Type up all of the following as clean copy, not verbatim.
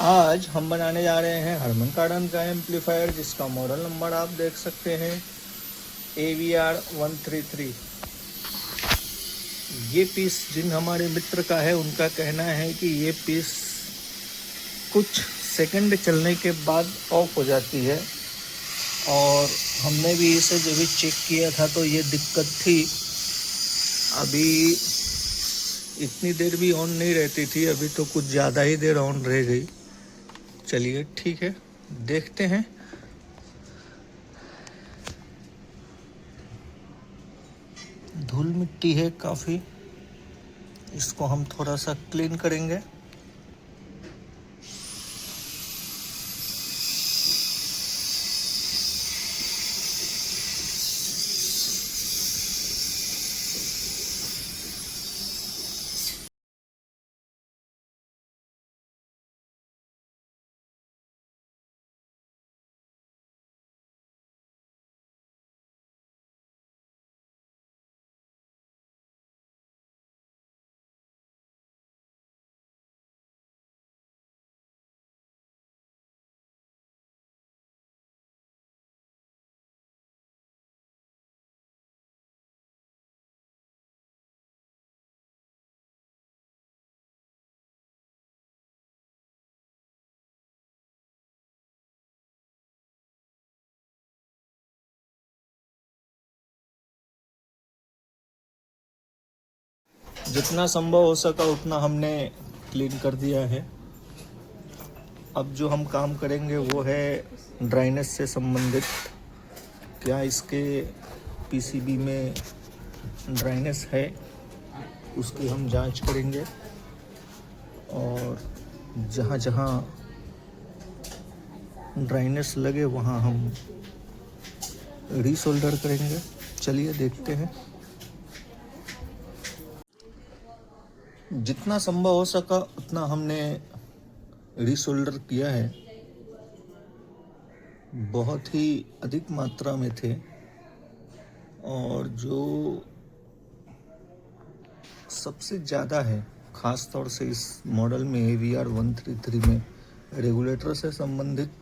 आज हम बनाने जा रहे हैं हरमन कार्डन का एम्पलीफायर, जिसका मॉडल नंबर आप देख सकते हैं AVR133। ये पीस जिन हमारे मित्र का है, उनका कहना है कि ये पीस कुछ सेकंड चलने के बाद ऑफ हो जाती है, और हमने भी इसे जब भी चेक किया था तो ये दिक्कत थी। अभी इतनी देर भी ऑन नहीं रहती थी, अभी तो कुछ ज़्यादा ही देर ऑन रह गई। चलिए ठीक है, देखते हैं। धूल मिट्टी है काफ़ी, इसको हम थोड़ा सा क्लीन करेंगे। जितना संभव हो सका उतना हमने क्लीन कर दिया है। अब जो हम काम करेंगे वो है ड्राइनेस से संबंधित। क्या इसके पीसीबी में ड्राइनेस है, उसकी हम जांच करेंगे, और जहाँ जहाँ ड्राइनेस लगे वहाँ हम रीसोल्डर करेंगे। चलिए देखते हैं। जितना संभव हो सका उतना हमने रीसोल्डर किया है। बहुत ही अधिक मात्रा में थे, और जो सबसे ज़्यादा है ख़ास तौर से इस मॉडल में AVR133 में रेगुलेटर से संबंधित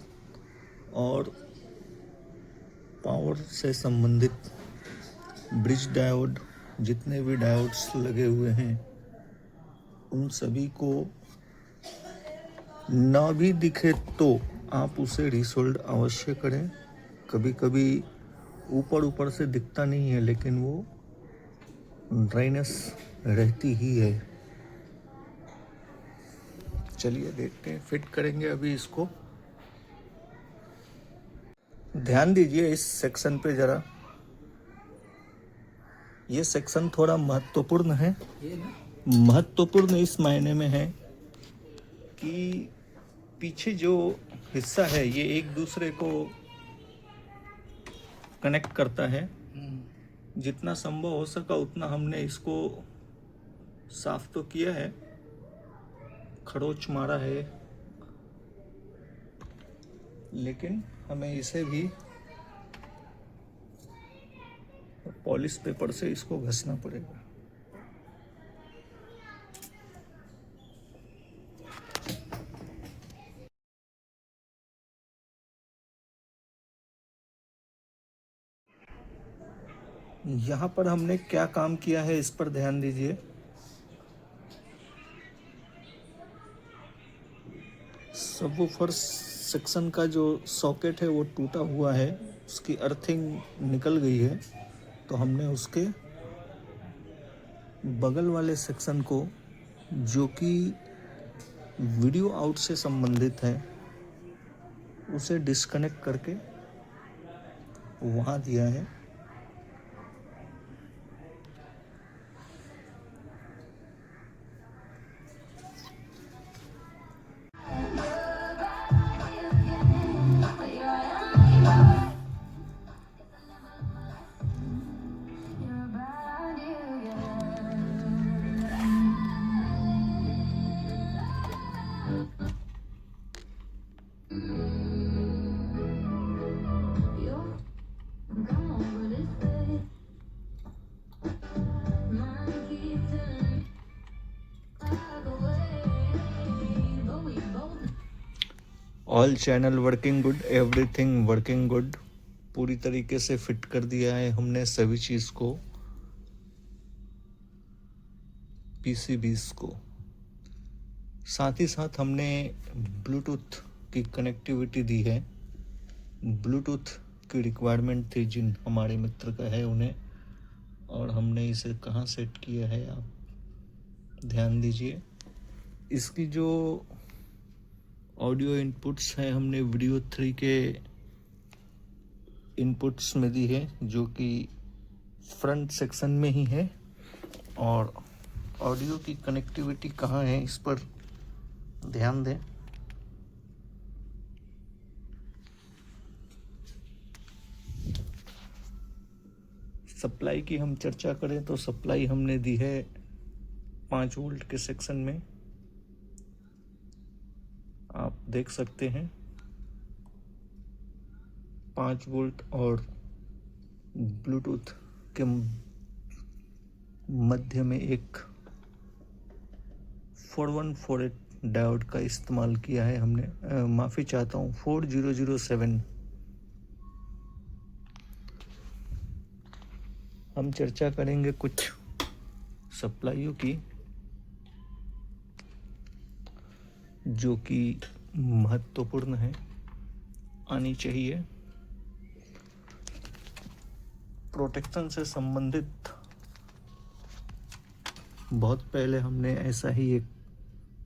और पावर से संबंधित ब्रिज डायोड, जितने भी डायोड्स लगे हुए हैं उन सभी को ना भी दिखे तो आप उसे रीसोल्ड अवश्य करें। कभी कभी ऊपर से दिखता नहीं है, लेकिन वो ड्राइनेस रहती ही है। चलिए देखते हैं, फिट करेंगे अभी इसको। ध्यान दीजिए इस सेक्शन पे ज़रा। ये सेक्शन थोड़ा महत्वपूर्ण है। महत्वपूर्ण इस मायने में है कि पीछे जो हिस्सा है ये एक दूसरे को कनेक्ट करता है। जितना संभव हो सका उतना हमने इसको साफ तो किया है, खरोच मारा है, लेकिन हमें इसे भी पॉलिश पेपर से इसको घसना पड़ेगा। यहाँ पर हमने क्या काम किया है इस पर ध्यान दीजिए। सबवूफर सेक्शन का जो सॉकेट है वो टूटा हुआ है, उसकी अर्थिंग निकल गई है, तो हमने उसके बगल वाले सेक्शन को, जो कि वीडियो आउट से संबंधित है, उसे डिस्कनेक्ट करके वहाँ दिया है। All channel working good, everything working good. पूरी तरीके से फिट कर दिया है हमने सभी चीज़ को, पीसीबीज को। साथ ही साथ हमने ब्लूटूथ की कनेक्टिविटी दी है। ब्लूटूथ की रिक्वायरमेंट थी जिन हमारे मित्र का है उन्हें, और हमने इसे कहाँ सेट किया है आप ध्यान दीजिए। इसकी जो ऑडियो इनपुट्स हैं हमने वीडियो 3 के इनपुट्स में दी है, जो कि फ्रंट सेक्शन में ही है। और ऑडियो की कनेक्टिविटी कहाँ है इस पर ध्यान दें। सप्लाई की हम चर्चा करें तो सप्लाई हमने दी है 5 वोल्ट के सेक्शन में, आप देख सकते हैं 5 वोल्ट। और ब्लूटूथ के मध्य में एक 4148 डायोड का इस्तेमाल किया है हमने, माफ़ी चाहता हूँ 4007। हम चर्चा करेंगे कुछ सप्लाइयों की जो कि महत्वपूर्ण है, आनी चाहिए। प्रोटेक्शन से संबंधित बहुत पहले हमने ऐसा ही एक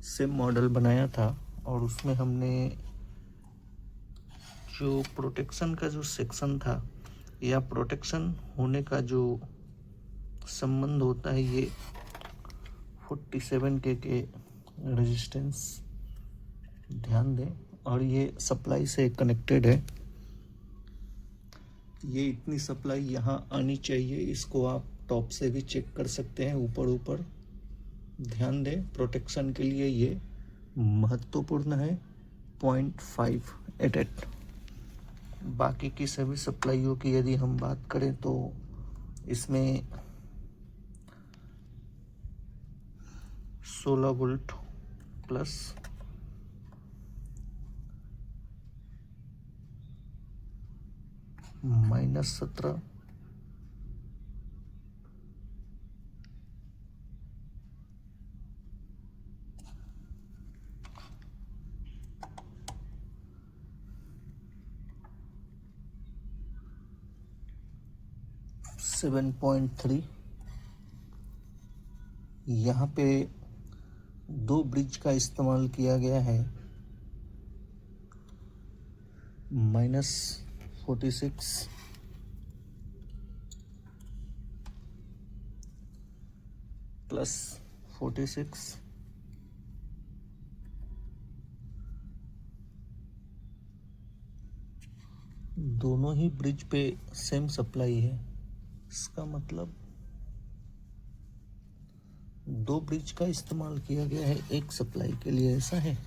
सिम मॉडल बनाया था, और उसमें हमने जो प्रोटेक्शन का जो सेक्शन था या प्रोटेक्शन होने का जो संबंध होता है, ये 47 के रेजिस्टेंस ध्यान दें, और ये सप्लाई से कनेक्टेड है। ये इतनी सप्लाई यहाँ आनी चाहिए, इसको आप टॉप से भी चेक कर सकते हैं, ऊपर ध्यान दें। प्रोटेक्शन के लिए ये महत्वपूर्ण है 0.588। बाकी की सभी सप्लाइयों की यदि हम बात करें तो इसमें 16 वोल्ट प्लस -17, -7.3। यहाँ पे 2 ब्रिज का इस्तेमाल किया गया है, -46 +46। दोनों ही ब्रिज पे सेम सप्लाई है, इसका मतलब 2 ब्रिज का इस्तेमाल किया गया है एक सप्लाई के लिए, ऐसा है।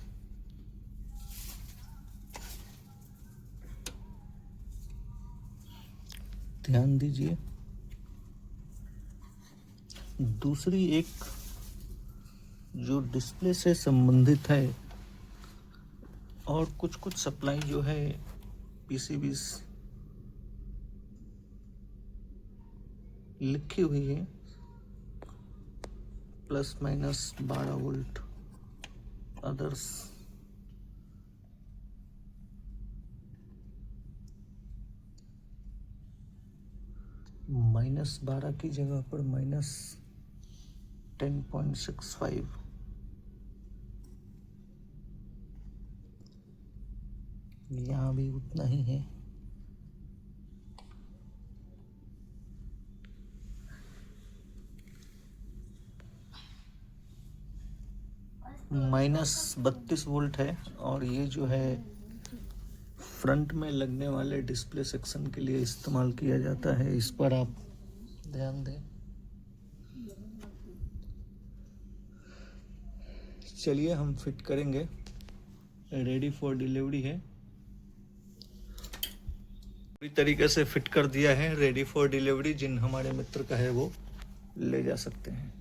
ध्यान दीजिए। दूसरी एक जो डिस्प्ले से संबंधित है, और कुछ सप्लाई जो है पीसीबी लिखी हुई है, ±12 वोल्ट अदर्स। -12 की जगह पर -10.65। यहाँ भी उतना ही है। -32 वोल्ट है, और ये जो है फ्रंट में लगने वाले डिस्प्ले सेक्शन के लिए इस्तेमाल किया जाता है, इस पर आप ध्यान दें। चलिए हम फिट करेंगे, रेडी फॉर डिलीवरी है। पूरी तरीके से फिट कर दिया है, रेडी फॉर डिलीवरी। जिन हमारे मित्र का है वो ले जा सकते हैं।